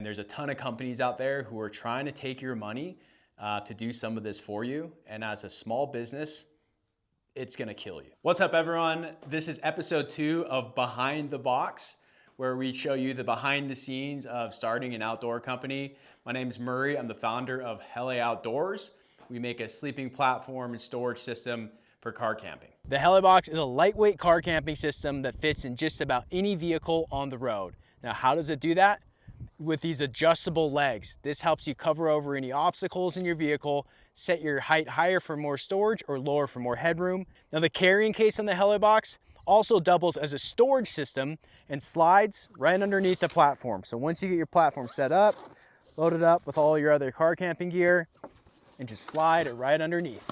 there's a ton of companies out there who are trying to take your money to do some of this for you. And as a small business, it's gonna kill you. What's up, everyone? This is episode 2 of Behind the Box, where we show you the behind the scenes of starting an outdoor company. My name is Murray. I'm the founder of Hele Outdoors. We make a sleeping platform and storage system for car camping. The Hele Box is a lightweight car camping system that fits in just about any vehicle on the road. Now, how does it do that? With these adjustable legs. This helps you cover over any obstacles in your vehicle, set your height higher for more storage or lower for more headroom. Now, the carrying case on the Hele Box also doubles as a storage system and slides right underneath the platform. So once you get your platform set up, load it up with all your other car camping gear, and just slide it right underneath.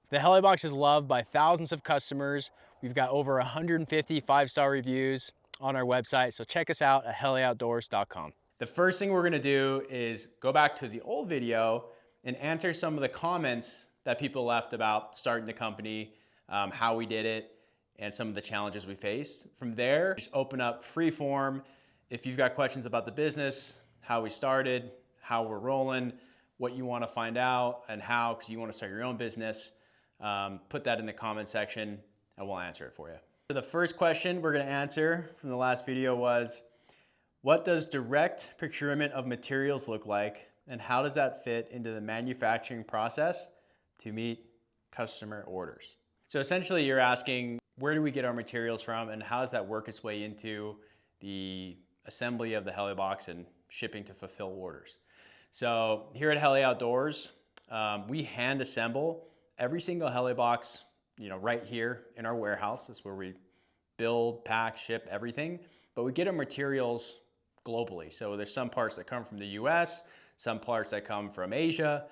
The Hele Box is loved by thousands of customers. We've got over 150 5-star reviews on our website, so check us out at heleoutdoors.com. The first thing we're gonna do is go back to the old video and answer some of the comments that people left about starting the company, how we did it, and some of the challenges we faced. From there, just open up free form. If you've got questions about the business, how we started, how we're rolling, what you wanna find out, and how, because you wanna start your own business, put that in the comment section and we'll answer it for you. So the first question we're gonna answer from the last video was, what does direct procurement of materials look like, and how does that fit into the manufacturing process to meet customer orders? So essentially you're asking, where do we get our materials from, and how does that work its way into the assembly of the Hele Box and shipping to fulfill orders? So here at Hele Outdoors, we hand assemble every single Hele Box, right here in our warehouse. That's where we build, pack, ship everything. But we get our materials globally. So there's some parts that come from the US, some parts that come from Asia.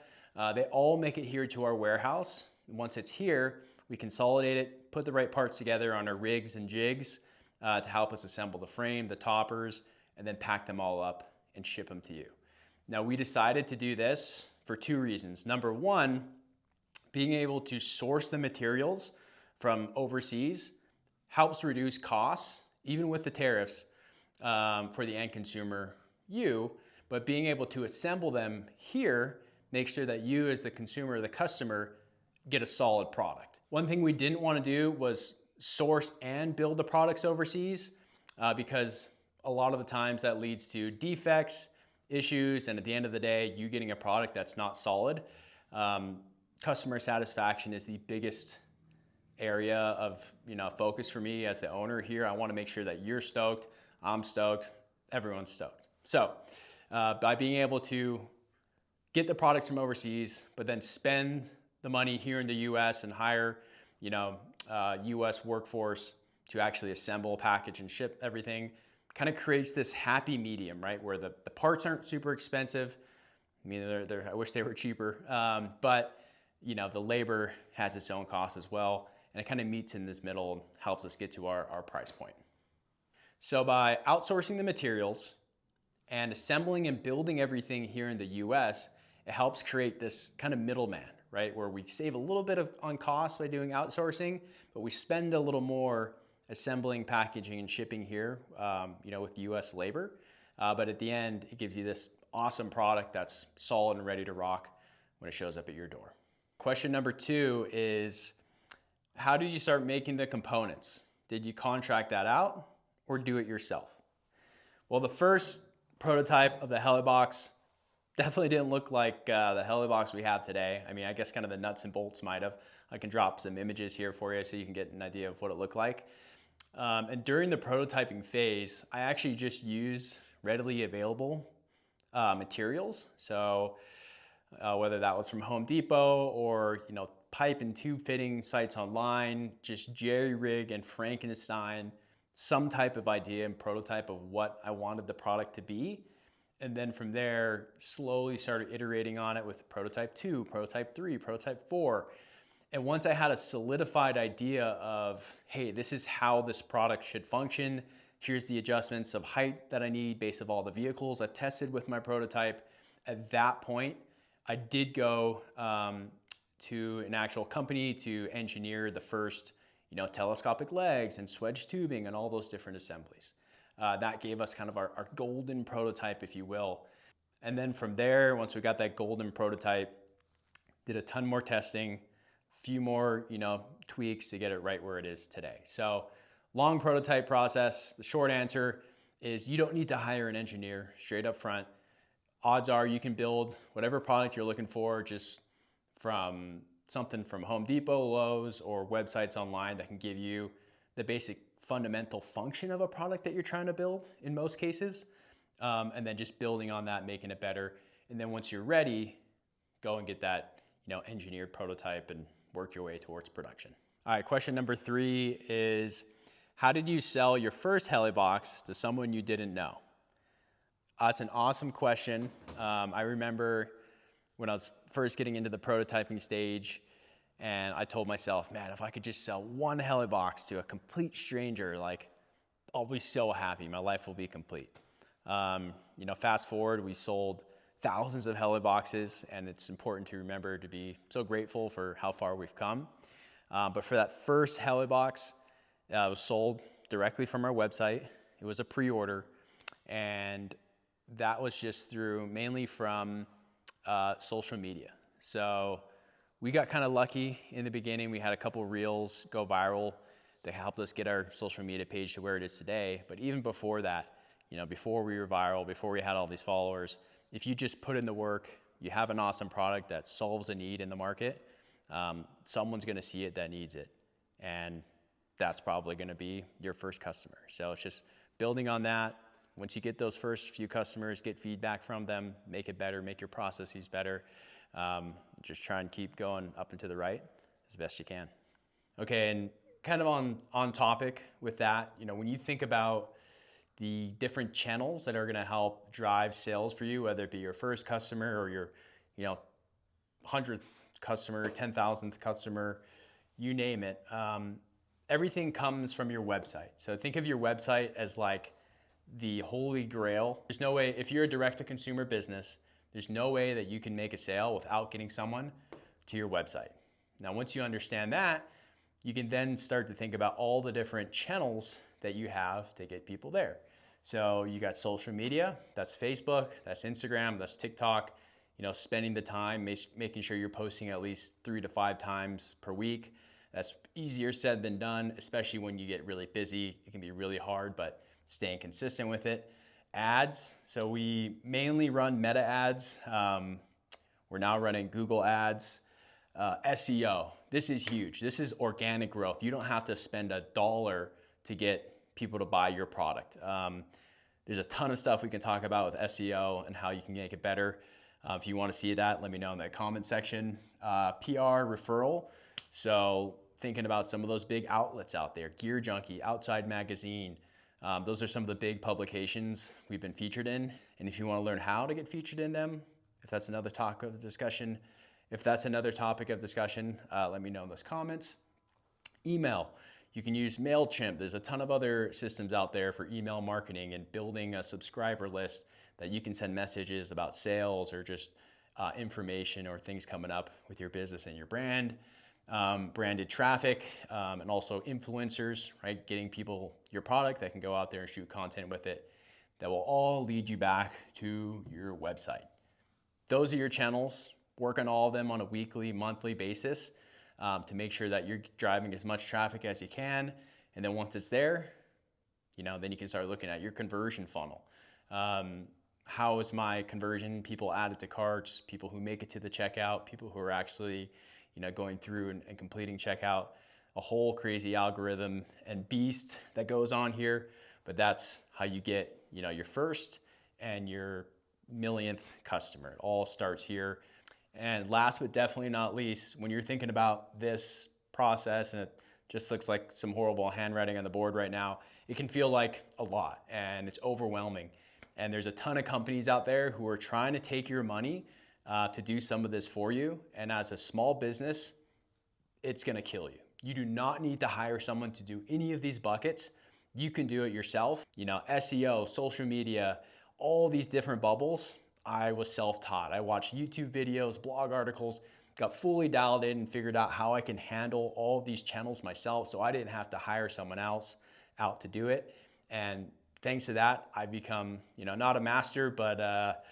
They all make it here to our warehouse. Once it's here, we consolidate it, put the right parts together on our rigs and jigs to help us assemble the frame, the toppers, and then pack them all up and ship them to you. Now, we decided to do this for 2 reasons. Number one, being able to source the materials from overseas helps reduce costs, even with the tariffs, for the end consumer, but being able to assemble them here makes sure that you as the consumer, the customer, get a solid product. One thing we didn't want to do was source and build the products overseas because a lot of the times that leads to defects, issues, and at the end of the day, you getting a product that's not solid. Customer satisfaction is the biggest area of focus for me as the owner here. I want to make sure that you're stoked, I'm stoked, everyone's stoked. So by being able to get the products from overseas, but then spend the money here in the US and hire US workforce to actually assemble, package, and ship everything, kind of creates this happy medium, right? Where the parts aren't super expensive. I mean, I wish they were cheaper, but the labor has its own cost as well, and it kind of meets in this middle and helps us get to our price point. So by outsourcing the materials and assembling and building everything here in the US, it helps create this kind of middleman, right? Where we save a little bit on cost by doing outsourcing, but we spend a little more assembling, packaging, and shipping here, with US labor. But at the end, it gives you this awesome product that's solid and ready to rock when it shows up at your door. Question number 2 is, how did you start making the components? Did you contract that out or do it yourself? Well, the first prototype of the Hele Box definitely didn't look like the Hele Box we have today. I mean, I guess kind of the nuts and bolts might have. I can drop some images here for you so you can get an idea of what it looked like. And during the prototyping phase, I actually just used readily available materials. So whether that was from Home Depot or pipe and tube fitting sites online, just jerry-rig and Frankenstein some type of idea and prototype of what I wanted the product to be. And then from there, slowly started iterating on it with prototype 2, prototype 3, prototype 4. And once I had a solidified idea of, hey, this is how this product should function, here's the adjustments of height that I need based on all the vehicles I've tested with my prototype. At that point, I did go to an actual company to engineer the first telescopic legs and swedge tubing and all those different assemblies. That gave us kind of our golden prototype, if you will. And then from there, once we got that golden prototype, did a ton more testing, few more, tweaks to get it right where it is today. So long prototype process. The short answer is you don't need to hire an engineer straight up front. Odds are you can build whatever product you're looking for just from something from Home Depot, Lowe's, or websites online that can give you the basic fundamental function of a product that you're trying to build in most cases. And then just building on that, making it better. And then once you're ready, go and get that engineered prototype and work your way towards production. All right, question number 3 is, how did you sell your first Hele Box to someone you didn't know? That's an awesome question. I remember when I was first getting into the prototyping stage, and I told myself, man, if I could just sell one Hele Box to a complete stranger, I'll be so happy. My life will be complete. Fast forward, we sold thousands of Hele Boxes, and it's important to remember to be so grateful for how far we've come. But for that first Hele Box, it was sold directly from our website. It was a pre-order, and that was just mainly from social media. So we got kind of lucky in the beginning. We had a couple reels go viral that helped us get our social media page to where it is today. But even before that, before we were viral, before we had all these followers, if you just put in the work, you have an awesome product that solves a need in the market, someone's gonna see it that needs it. And that's probably gonna be your first customer. So it's just building on that. Once you get those first few customers, get feedback from them, make it better, make your processes better. Just try and keep going up and to the right as best you can. Okay, and kind of on topic with that, when you think about the different channels that are gonna help drive sales for you, whether it be your first customer or your 100th customer, 10,000th customer, you name it, everything comes from your website. So think of your website as like the holy grail. There's no way, if you're a direct-to-consumer business, there's no way that you can make a sale without getting someone to your website. Now, once you understand that, you can then start to think about all the different channels that you have to get people there. So you got social media, that's Facebook, that's Instagram, that's TikTok, spending the time, making sure you're posting at least 3 to 5 times per week. That's easier said than done, especially when you get really busy. It can be really hard, but staying consistent with it. Ads, so we mainly run meta ads. We're now running Google ads. SEO, this is huge. This is organic growth. You don't have to spend $1 to get people to buy your product. There's a ton of stuff we can talk about with SEO and how you can make it better. If you want to see that, let me know in the comment section. PR referral, so thinking about some of those big outlets out there, Gear Junkie, Outside Magazine, those are some of the big publications we've been featured in. And if you want to learn how to get featured in them, if that's another topic of discussion, let me know in those comments. Email. You can use MailChimp. There's a ton of other systems out there for email marketing and building a subscriber list that you can send messages about sales or just information or things coming up with your business and your brand. Branded traffic, and also influencers, right? Getting people your product that can go out there and shoot content with it that will all lead you back to your website. Those are your channels. Work on all of them on a weekly, monthly basis. To make sure that you're driving as much traffic as you can. And then once it's there, then you can start looking at your conversion funnel. How is my conversion? People added to carts, people who make it to the checkout, people who are actually going through and completing checkout. A whole crazy algorithm and beast that goes on here. But that's how you get your first and your millionth customer. It all starts here. And last but definitely not least, when you're thinking about this process, and it just looks like some horrible handwriting on the board right now, it can feel like a lot and it's overwhelming. And there's a ton of companies out there who are trying to take your money to do some of this for you. And as a small business, it's gonna kill you. You do not need to hire someone to do any of these buckets. You can do it yourself. SEO, social media, all these different bubbles. I was self-taught. I watched YouTube videos, blog articles, got fully dialed in and figured out how I can handle all of these channels myself so I didn't have to hire someone else out to do it. And thanks to that, I've become, not a master, but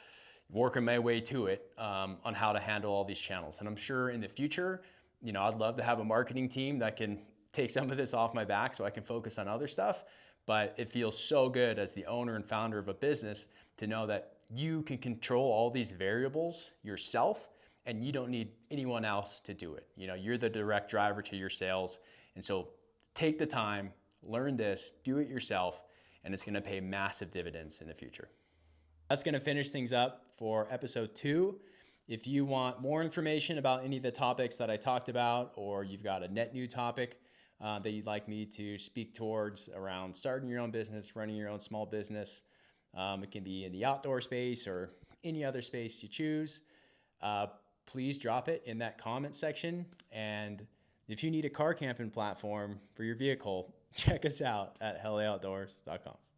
working my way to it on how to handle all these channels. And I'm sure in the future, I'd love to have a marketing team that can take some of this off my back so I can focus on other stuff. But it feels so good as the owner and founder of a business to know that you can control all these variables yourself and you don't need anyone else to do it. You're the direct driver to your sales. And so take the time, learn this, do it yourself, and it's gonna pay massive dividends in the future. That's gonna finish things up for episode 2. If you want more information about any of the topics that I talked about, or you've got a net new topic that you'd like me to speak towards around starting your own business, running your own small business, it can be in the outdoor space or any other space you choose, please drop it in that comment section. And if you need a car camping platform for your vehicle, check us out at HeleOutdoors.com.